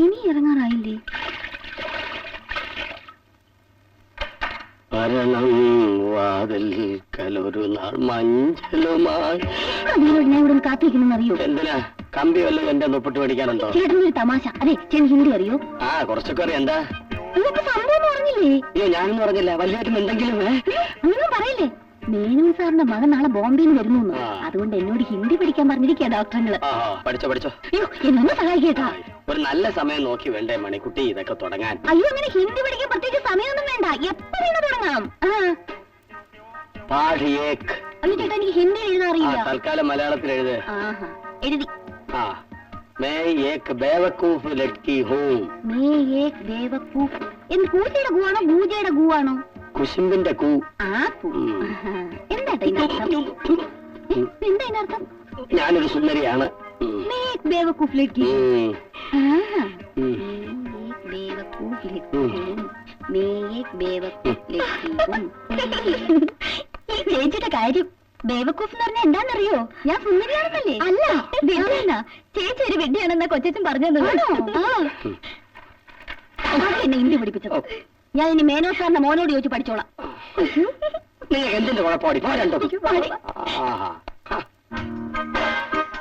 ഇനി ഇറങ്ങാറായില്ലേ? വാതിൽക്കലൊരു നാൾ മഞ്ചലുമായി ഞാൻ ഇവിടെ കാത്തിരിക്കുന്നു അറിയോ? എന്തിനാ? കമ്പി വല്ലതും എന്റെ ഒപ്പിട്ട് പഠിക്കാനുണ്ടോ? ചേട്ടനൊരു തമാശ. അതെ, ചേട്ടൻ ഹിന്ദി അറിയോ? ആ, കുറച്ചൊക്കെ അറിയാം. എന്താ സംഭവം പറഞ്ഞില്ലേ? അയ്യോ, ഞാനൊന്നും പറഞ്ഞില്ല. വലിയേട്ടൻ എന്തെങ്കിലും ഒന്നും പറയില്ലേ? മേനോൻ സാറിന്റെ മകൻ നാളെ ബോംബെയിൽ നിന്ന് വരുന്നു. അതുകൊണ്ട് എന്നോട് ഹിന്ദി പഠിക്കാൻ പറഞ്ഞിരിക്കുക ഡോക്ടറുകള്. പഠിച്ചോ പഠിച്ചോ. അയ്യോ, എന്നൊന്ന് സഹായിക്കേട്ടാ. ഒരു നല്ല സമയം നോക്കി വേണ്ടേ മണിക്കുട്ടി ഇതൊക്കെ തുടങ്ങാൻ? അയ്യോ, അങ്ങനെ ഹിന്ദി പഠിക്കാൻ പ്രത്യേകിച്ച് സമയമൊന്നും വേണ്ട, എപ്പോഴും തുടങ്ങാം. അയ്യോ ചേട്ടാ, എനിക്ക് ഹിന്ദി എഴുതാറിയില്ല. തൽക്കാലം മലയാളത്തിൽ എഴുത്. എഴുതി. मैं एक बेवकूफ लड़की हूँ. मैं एक बेवकूफ. എന്ത് പൂച്ചയുടെ കൂവാണോ പൂജയുടെ കൂവാണോ? കുശുമ്പിന്റെ കൂ. എന്താ ഇതിനർത്ഥം? എന്താ ഇതിനർത്ഥം? ഞാനൊരു സുന്ദരിയാണ്. मैं एक बेवकूफ लड़की हूँ. बेवकूफ लड़की हूँ. मैं एक बेवकूफ लड़की हूँ. ഈ ചേച്ചിയുടെ കാര്യം ബേവക്കൂഫ് എന്ന് പറഞ്ഞാൽ എന്താണെന്നറിയോ? ഞാൻ സുന്ദരിയാണെന്നല്ലേ? അല്ല, വെഡിയാ. ചേച്ചി ഒരു വെഡിയാണെന്നാ കൊച്ചച്ഛൻ പറഞ്ഞത്. എന്നെ ഹിന്ദി പഠിപ്പിച്ചത്. ഞാൻ ഇനി മേനോ സാറിന്റെ മോനോട് ചോദിച്ചു പഠിച്ചോളാം.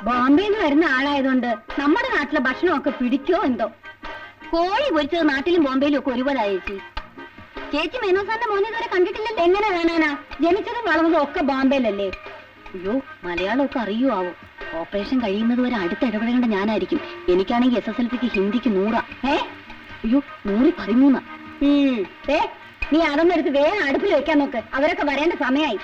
ബോംബെന്ന് വരുന്ന ആളായതുകൊണ്ട് നമ്മുടെ നാട്ടിലെ ഭക്ഷണമൊക്കെ പിടിച്ചോ എന്തോ. കോഴി പൊരിച്ചത് നാട്ടിലും ബോംബെയിലും ഒക്കെ ഒരുപോലാ ചേച്ചി. ചേച്ചി മേനോ സാറിന്റെ മോനെ ഇതുവരെ കണ്ടിട്ടില്ലല്ലോ. എങ്ങനെ കാണാനാ? ജനിച്ചതും വളർന്നതും ഒക്കെ ബോംബെയിലല്ലേ. അയ്യോ, മലയാളമൊക്കെ അറിയോ ആവോ? ഓപ്പറേഷൻ കഴിയുന്നത് വരെ അടുത്ത് ഇടപെടേണ്ട ഞാനായിരിക്കും. എനിക്കാണെങ്കിൽ SSLCക്ക് ഹിന്ദിക്ക് 100. അയ്യോ, 113. നീ അതൊന്നും എടുത്ത് വേഗം അടുപ്പിൽ വെക്കാൻ നോക്ക്. അവരൊക്കെ വരേണ്ട സമയമായി.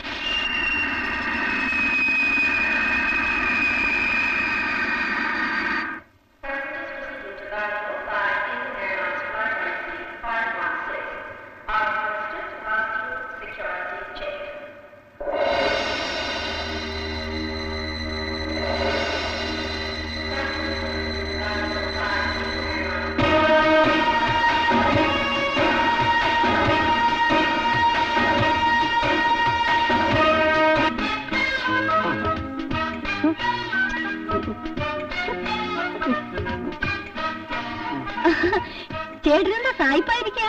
ചേട്ടനെന്താ സായിപ്പായിരിക്കാ?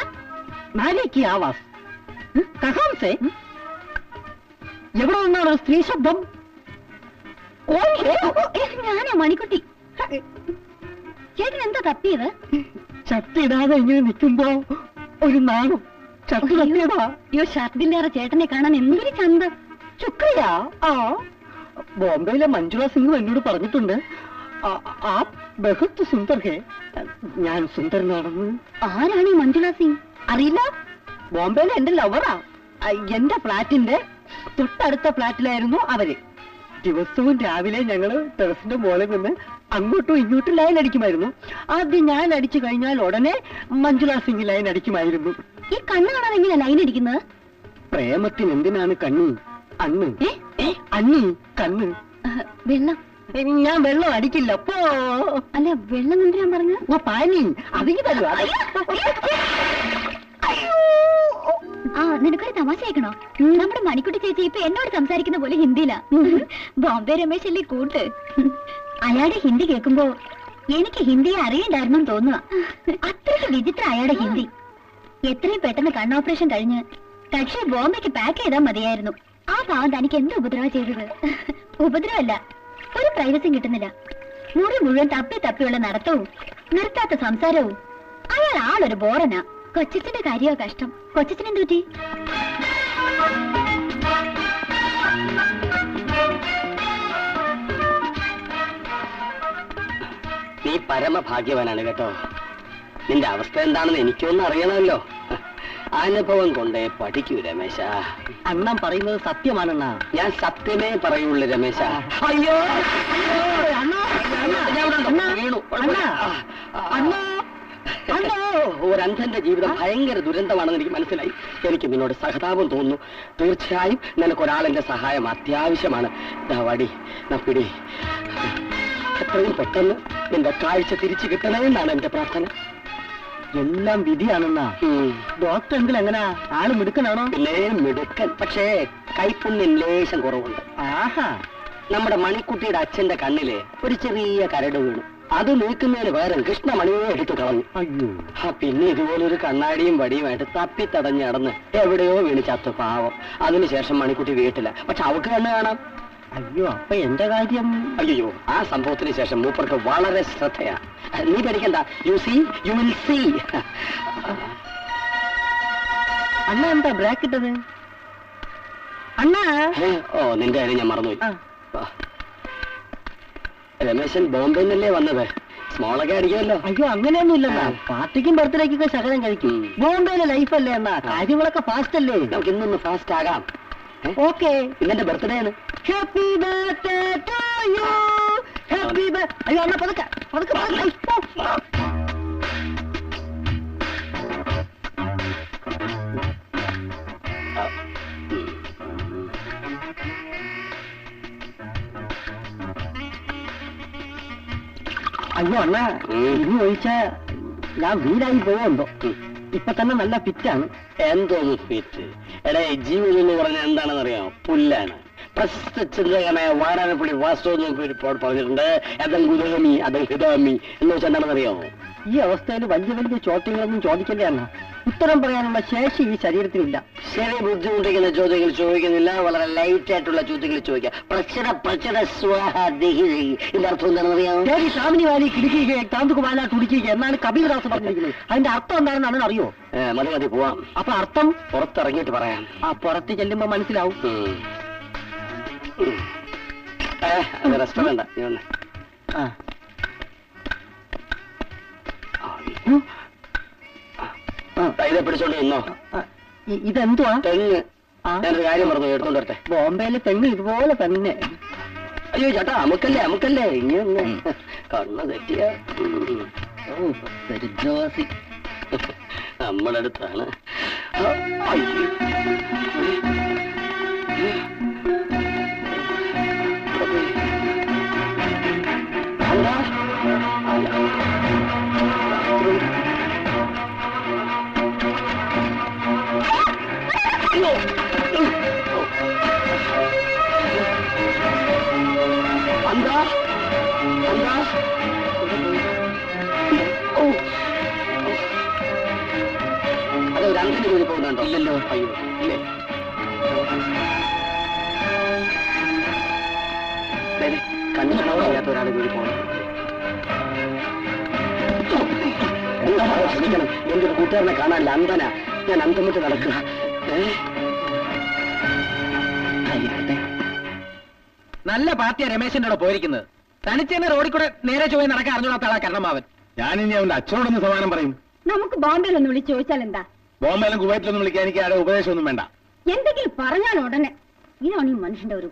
എവിടെ നിന്നാണ് സ്ത്രീ ശബ്ദം? ഞാനാ മണിക്കുട്ടി. ചേട്ടൻ എന്താ തപ്പിയത്? ഷർട്ടിടാതെ ഇങ്ങനെ നിൽക്കുമ്പോ ഒരു നാണം. ഷർട്ട് തപ്പിയതാ. അയ്യോ, ഷർട്ടില്ലാതെ ചേട്ടനെ കാണാൻ എന്തൊരു ചന്ത. ശുക്രിയ. ബോംബെയിലെ മഞ്ജുള സിംഗ് എന്നോട് പറഞ്ഞിട്ടുണ്ട്, ആ ബഹുത്ത് സുന്ദർ ഹേ. ഞാൻ സുന്ദരനാണെന്ന്. ആരാണ് ഈ മഞ്ജുള സിംഗ്? അറിയില്ല. ബോംബെയിലെ എന്റെ ലവറാ. എന്റെ ഫ്ലാറ്റിന്റെ തൊട്ടടുത്ത ഫ്ലാറ്റിലായിരുന്നു അവര്. ദിവസവും രാവിലെ ഞങ്ങള് ടെറസിന്റെ മുകളിൽ നിന്ന് അങ്ങോട്ടും ഇങ്ങോട്ടും ലൈൻ അടിക്കുമായിരുന്നു. ആദ്യം ഞാൻ അടിച്ചു കഴിഞ്ഞാൽ ഉടനെ മഞ്ജുള സിംഗ് ലൈൻ അടിക്കുമായിരുന്നു. ഈ കണ്ണ് കാണാതെ എങ്ങനെയാ ലൈൻ അടിക്കുന്നത്? പ്രേമത്തിന് എന്തിനാണ് കണ്ണി? അന്ന് അന്നി കണ്ണ്. വെള്ളം. ഞാൻ വെള്ളം അടിക്കില്ല. അപ്പോ അല്ല, വെള്ളം കൊണ്ടുവരാൻ പറഞ്ഞു. പാനി അതിന് തരുവാ. നിനക്കൊരു തമാശ കേൾക്കണോ? നമ്മുടെ മണിക്കുട്ടി ചേച്ചി ഇപ്പൊ എന്നോട് സംസാരിക്കുന്ന പോലെ ഹിന്ദിയിലാ. ബോംബെ രമേശ് അല്ലേ കൂട്ട്. അയാളുടെ ഹിന്ദി കേൾക്കുമ്പോ എനിക്ക് ഹിന്ദിയെ അറിയണ്ടായിരുന്നു തോന്നുക. അത്രയ്ക്ക് വിചിത്ര അയാളുടെ ഹിന്ദി. എത്രയും പെട്ടെന്ന് കണ്ണോപ്പറേഷൻ കഴിഞ്ഞ് കക്ഷി ബോംബെക്ക് പാക്ക് ചെയ്താൽ മതിയായിരുന്നു. ആ പാവം തനിക്ക് എന്ത് ഉപദ്രവം ചെയ്തത്? ഉപദ്രവമല്ല, ഒരു പ്രൈവസിയും കിട്ടുന്നില്ല. മുറി മുഴുവൻ തപ്പി തപ്പിയുള്ള നടത്തവും നിർത്താത്ത സംസാരവും. അയാൾ ആളൊരു ബോറനാ. കൊച്ചച്ഛന്റെ കാര്യമോ കഷ്ടം. കൊച്ചച്ഛൻ എന്ത് പറ്റി? നീ പരമഭാഗ്യവാനാണ് കേട്ടോ. നിന്റെ അവസ്ഥ എന്താണെന്ന് എനിക്കൊന്നും അറിയണമല്ലോ. അനുഭവം കൊണ്ടേ പഠിക്കൂ രമേശ. അണ്ണൻ പറയുന്നത് സത്യമാണെന്നാ. ഞാൻ സത്യമേ പറയുള്ളൂ രമേശ. അയ്യോ, ഒരന്ധന്റെ ജീവിതം ഭയങ്കര ദുരന്തമാണെന്ന് എനിക്ക് മനസ്സിലായി. എനിക്ക് നിന്നോട് സഹതാപം തോന്നുന്നു. തീർച്ചയായും നിനക്കൊരാളെന്റെ സഹായം അത്യാവശ്യമാണ്. വടി പിടി. എത്രയും പെട്ടെന്ന് നിന്റെ കാഴ്ച തിരിച്ചു കിട്ടണമെന്നാണ് എന്റെ പ്രാർത്ഥന. എല്ലാം വിധിയാണെന്നാ. ഡോക്ടർ എങ്കിൽ എങ്ങനാ? ആള് മിടുക്കനാണോ? പിന്നെ മിടുക്കൻ, പക്ഷേ കൈപ്പുണ്യം ലേശം കുറവുണ്ട്. ആഹാ. നമ്മുടെ മണിക്കുട്ടിയുടെ അച്ഛന്റെ കണ്ണില് ഒരു ചെറിയ കരട് വീണു. അത് നീക്കുന്നതിന് പകരം കൃഷ്ണമണിയെ എടുത്തു കളഞ്ഞു. അയ്യോ, പിന്നെ ഇതുപോലൊരു കണ്ണാടിയും വടിയുമായിട്ട് തപ്പി തടഞ്ഞ് നടന്ന് എവിടെയോ വീണ് ചത്തു പാവം. അതിനുശേഷം മണിക്കുട്ടി വീട്ടില. പക്ഷെ അവക്ക് കണ്ണ് കാണാം. അയ്യോ, അപ്പൊ എന്റെ കാര്യം? അയ്യോ, ആ സംഭവത്തിന് ശേഷം മൂപ്പർക്ക് വളരെ ശ്രദ്ധയാ. നീ പേടിക്കണ്ട. You see, you will see. അണ്ണ എന്താ ബ്രേക്ക് ഇട്ടത്? അണ്ണാ, ഓ, നിന്റെ കാര്യം ഞാൻ മറന്നുപോയി. ആ. വാ. രമേശൻ ബോംബെ നിന്നല്ലേ വന്നത്? സ്മോളൊക്കെ അടിക്കുമല്ലോ. അയ്യോ അങ്ങനെയൊന്നും ഇല്ലെന്നാ. പാർട്ടിക്കും ബർത്ത്ഡേക്കൊക്കെ ശകലം കഴിക്കും. ഉം. ബോംബെയിലെ ലൈഫ് അല്ലേ എന്നാ, കാര്യങ്ങളൊക്കെ ഫാസ്റ്റ് അല്ലേ? നമുക്ക് ഇന്നൊന്ന് ഫാസ്റ്റ് ആകാം. ഓക്കെ. ഇന്നെന്റെ ബർത്ത്ഡേ ആണ്. Happy birthday to you. Happy birthday. അയ്യോ അണ്ണ പതുക്കെ പതുക്കെ പതുക്കെ. അയ്യോ അണ്ണ, ഇനി ഒഴിച്ചാ ഞാൻ വീടായി പോവുണ്ടോ? ഇപ്പൊ തന്നെ നല്ല ഫിറ്റാണ്. എന്തോന്ന് ഫിറ്റ്? എടേ, ജീവിതം എന്ന് പറഞ്ഞാൽ എന്താണെന്നറിയാം? പുല്ലാണ്. പ്രശസ്ത ചിന്തകനായ വാരാനപ്പള്ളി വാസ്തവ പറഞ്ഞിട്ടുണ്ട്, അതം ഗുദാമി അതം ഹിതാമി എന്ന് വെച്ചാൽ എന്താണെന്നറിയാമോ? ഈ അവസ്ഥയിൽ വലിയ വലിയ ചോദ്യങ്ങളൊന്നും ചോദിക്കണ്ടേ അണ്ണ. ഉത്തരം പറയാനുള്ള ശേഷി ഈ ശരീരത്തിനില്ല. ശരി, ബുദ്ധിമുട്ടിക്കുന്ന ചോദ്യങ്ങൾ ചോദിക്കുന്നില്ല. വളരെ ലൈറ്റ് ആയിട്ടുള്ള ചോദ്യങ്ങൾ ചോദിക്കാം. പ്രചര സ്വാഹ ദേഹി ദേഹി. ഇതിന്റെ അർത്ഥം എന്താണെന്നറിയാമോ? ശരി, സാമിനി വാലി കിടക്കുക താന്തുക്ക് വാല തുടിക്കുക എന്നാണ് കബീർദാസ് പറഞ്ഞിരിക്കുന്നത്. അതിന്റെ അർത്ഥം എന്താണെന്ന് അറിയോ? മതി മതി, പോവാം. അപ്പൊ അർത്ഥം പുറത്തിറങ്ങിയിട്ട് പറയാം. ആ പുറത്ത് ചെല്ലുമ്പോ മനസ്സിലാവും. അത് റെസ്റ്റോറന്റ്. നീ വന്നേ. ആ. ഇതെ പിടിച്ചോണ്ട് നിന്നോ. ഇതെന്തുവാ? തെങ്ങ്. ആ. ഞാനൊരു കാര്യം പറഞ്ഞു, എടുത്തോണ്ട് വരട്ടെ. ബോംബെയിലെ തെങ്ങ് ഇതുപോലെ തന്നെ. അയ്യോ ചേട്ടാ, അമുക്കല്ലേ ഇങ്ങനെ കണ്ണു തെറ്റിയ. നമ്മുടെ അടുത്താണ്. അയ്യോ. എന്താ? അത് ഒരു അഞ്ചിന് കൂടി പോകുന്നുണ്ടോ? ഇല്ലല്ലോ. അയ്യോ, ഇല്ലേ? കണ്ണിന് പവറില്ലാത്ത ഒരാളെ കൂടി പോകണം. ക്ഷമിക്കണം, എന്റെ ഒരു കൂട്ടുകാരനെ കാണാനില്ല. അന്ധന. ഞാൻ അന്തം വിട്ട് നടക്കുക. നല്ല പാർട്ടിയാ രമേശന്റെ കൂടെ പോയിരിക്കുന്നത്. തനിച്ചെന്നെ റോഡിൽ കൂടെ നേരെ ചോയി നടക്കാൻ അറിഞ്ഞൂടാത്ത ആളാ കരണമാവൻ. ഞാനിനി അവന്റെ അച്ഛനോടൊന്ന് സമാനം പറയും. നമുക്ക് ബോംബെയിൽ ഒന്ന് വിളിച്ച് ചോദിച്ചാൽ എന്താ? ബോംബെയിലും കുവൈറ്റിലൊന്നും വിളിക്കാൻ എനിക്ക് ആരുടെ ഉപദേശമൊന്നും വേണ്ട. എന്തെങ്കിലും പറഞ്ഞാൽ ഉടനെ. ഇതാണ് ഈ മനുഷ്യന്റെ ഒരു.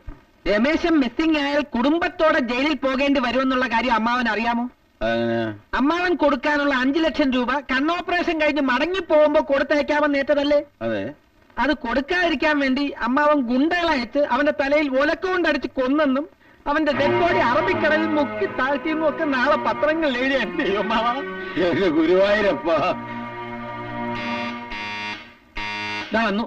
രമേശൻ മിസ്സിംഗ് ആയാൽ കുടുംബത്തോടെ ജയിലിൽ പോകേണ്ടി വരുമെന്നുള്ള കാര്യം അമ്മാവൻ അറിയാമോ? അമ്മാവൻ കൊടുക്കാനുള്ള 5 ലക്ഷം രൂപ കണ്ണോപ്പറേഷൻ കഴിഞ്ഞ് മടങ്ങി പോകുമ്പോ കൊടുത്തയക്കാമെന്ന് ഏറ്റതല്ലേ? അതെ. അത് കൊടുക്കാതിരിക്കാൻ വേണ്ടി അമ്മാവൻ ഗുണ്ടകളയച്ച് അവന്റെ തലയിൽ ഒലക്കൊണ്ടടിച്ച് കൊന്നെന്നും അവന്റെ ഡെഡ് ബോഡി അറബിക്കടലിൽ മുക്കി താഴ്ത്തിയെന്നും ഒക്കെ നാളെ പത്രങ്ങളിൽ എഴുതി. അമ്മാവ ഗുരുവായൂരപ്പ വന്നു.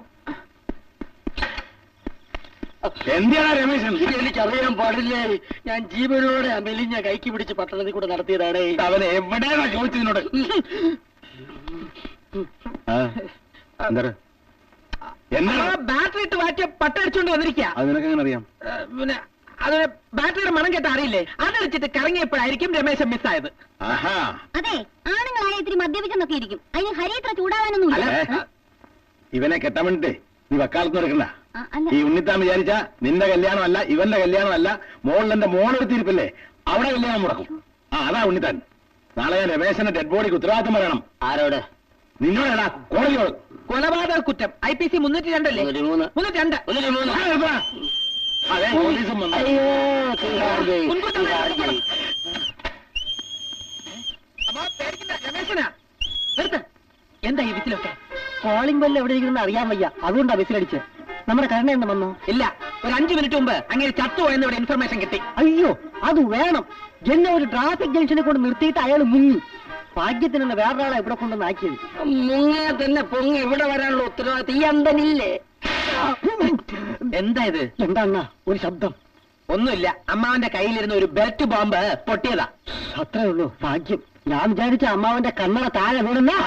എന്തിനാ രമേശൻ? എനിക്കറിയാൻ പാടില്ലേ? ഞാൻ ജീവനോടെ മെലിഞ്ഞ കൈക്ക് പിടിച്ച് പട്ടണത്തിൽ കൂടെ നടത്തിയതാണ്. അവൻ എവിടെയാണോ ചോദിച്ചതിനോട്? എന്താ ബാറ്ററി ഇട്ട് മാറ്റിയ പട്ടടിച്ചോണ്ട് വന്നിരിക്കുക. അത് നിനക്ക് എങ്ങനെ അറിയാം? പിന്നെ അതിന് ബാറ്ററിയുടെ മണം കേട്ട അറിയില്ലേ? അതടിച്ചിട്ട് കറങ്ങിയപ്പോഴായിരിക്കും രമേശൻ മിസ്സായത്. ആഹാ. അതെ, ആണുങ്ങളായ ഇത്തിരി മദ്യപിച്ചെന്നൊക്കെ ഇരിക്കും. അതിന് ഹരി ഇത്ര ചൂടാവാനൊന്നും ഇല്ല. ഇവനെ കെട്ടാൻ വേണ്ടിട്ടേ നീ വക്കാലത്ത് നടക്കണ്ട. അല്ല, ഈ ഉണ്ണിത്താൻ വിചാരിച്ച നിന്റെ കല്യാണമല്ല, ഇവന്റെ കല്യാണമല്ല, മോളിലെന്റെ മോളെടുത്തിരിപ്പില്ലേ, അവിടെ കല്യാണം മുടക്കും. അതാ ഉണ്ണിത്താൻ. നാളെ ഞാൻ രമേശന്റെ ഡെഡ് ബോഡിക്ക് ഉത്തരവാദിത്തം പറയണം. ആരോട്? നിന്നോടാ, കോടതിയോട്. കൊലപാതക കുറ്റം IPC 302 അല്ലേ? 302. അതെ, പോലീസും വന്നു. അയ്യോ, തിങ്കാർജയ്. അമ്മാ, പേടിക്കണ്ട, രമേശനാ. നിർത്ത്. എന്താ ഈ വിസിലൊക്കെ? കോളിംഗ് ബെല്ല് എവിടെ ഇരിക്കുന്ന അറിയാൻ വയ്യ, അതുകൊണ്ടാ ബസ്സിലടിച്ച്. നമ്മുടെ കരുണ എന്ന് വന്നോ? ഇല്ല, ഒരു 5 മിനിറ്റ് മുമ്പ് അങ്ങനെ ചത്തുപോയെന്ന് ഇവിടെ ഇൻഫർമേഷൻ കിട്ടി. അയ്യോ, അത് വേണം. എന്നെ ഒരു ട്രാഫിക് ജംഗ്ഷനിൽ കൊണ്ട് നിർത്തിയിട്ട് അയാൾ മുങ്ങി. ഭാഗ്യത്തിനുള്ള വേറൊരാളെ ഇവിടെ കൊണ്ടുവന്ന് ആക്കിയത്. മുങ്ങിയ തന്നെ പൊങ്ങി ഇവിടെ വരാനുള്ള ഉത്തരവാദിത്തം ഈ അന്തനില്ലേ? എന്താ ഇത്? എന്താ ഒരു ശബ്ദം? ഒന്നുമില്ല, അമ്മാവന്റെ കയ്യിലിരുന്ന ഒരു ബെൽറ്റ് ബോംബ് പൊട്ടിയതാ. അത്രേ ഉള്ളൂ ഭാഗ്യം. ഞാൻ വിചാരിച്ച അമ്മാവന്റെ കണ്ണട താഴെ വീണെന്നാ.